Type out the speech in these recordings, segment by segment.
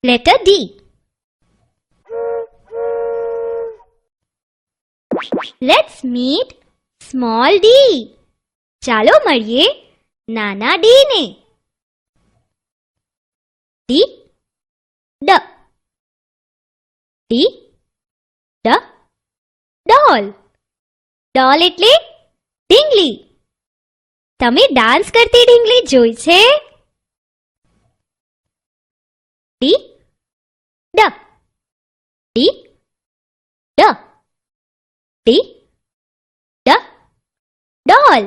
Letter D. Let's meet small d. ચાલો મળીએ નાના d ને. D D D D ડોલ. ડોલ એટલે ઢીંગલી. તમે ડાન્સ કરતી ઢીંગલી જોઈ છે? D D D D D D ડોલ.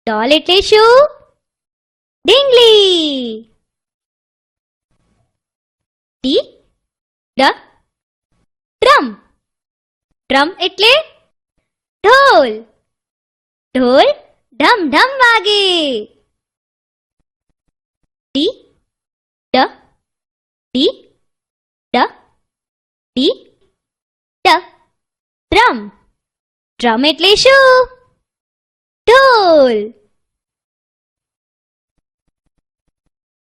ડોલ એટલે શું? ઢીંગલી. D D drum. ડ્રમ એટલે ઢોલ. ઢોલ ઢમ ઢમ વાગે. D D D D D D drum. Drum એટલે શું? ઢોલ.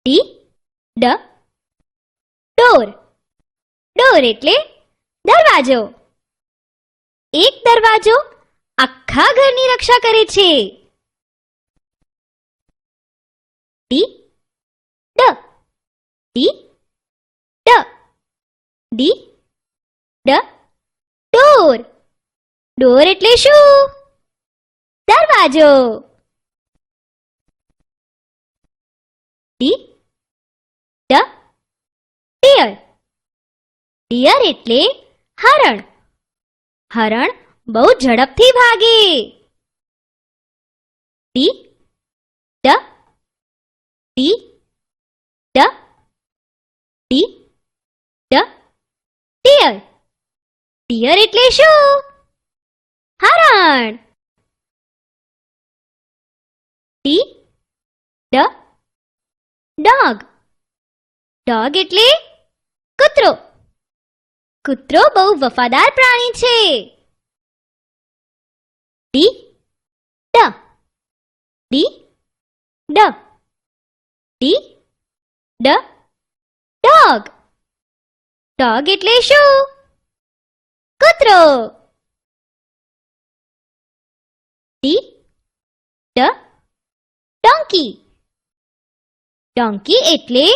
D D door. ડોર એટલે દરવાજો. એક દરવાજો આખા ઘરની રક્ષા કરે છે. D D D D D D door. Door એટલે શું? દરવાજો. D D deer. ડિયર એટલે હરણ. હરણ બહુ ઝડપથી ભાગે. D D D D D D deer. Deer એટલે શું? હરણ. D D dog. ડોગ એટલે કૂતરો. કૂતરો બહુ વફાદાર પ્રાણી છે. D D D D D D dog. Dog એટલે શું? કૂતરો. D D donkey. ડોંકી એટલે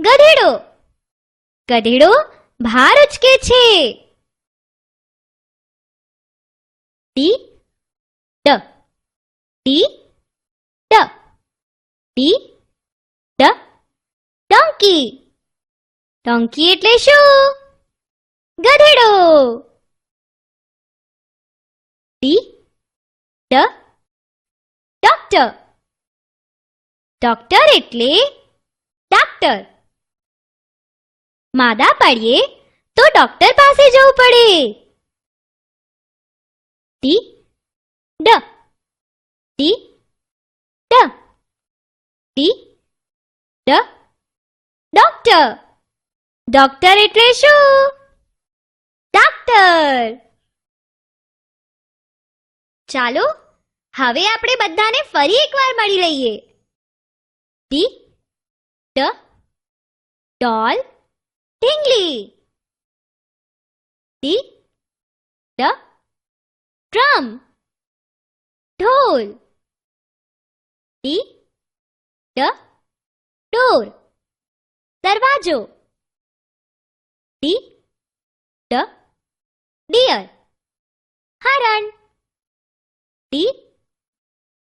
ગધેડો. ગધેડો ભાર ઉચકે છે. D D D D D D donkey. Donkey એટલે શું? ગધેડો. D D doctor. ડોક્ટર એટલે ડાક્ટર. માદા પડીએ તો ડોક્ટર પાસે જવું પડે. D D D D D D doctor. Doctor એટલે શું? ડાક્ટર. ચાલો હવે આપણે બધાને ફરી એકવાર મળી લઈએ. D D ડોલ ઢીંગલી. D D ડ્રમ ઢોલ. D D ડોર દરવાજો. D D ડિયર હરણ. D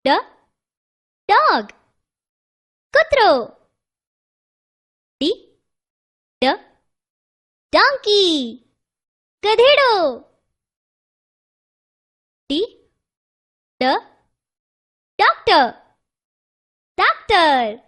D ડોગ કૂતરો. D D ડોંકી ગધેડો. D D doctor doctor.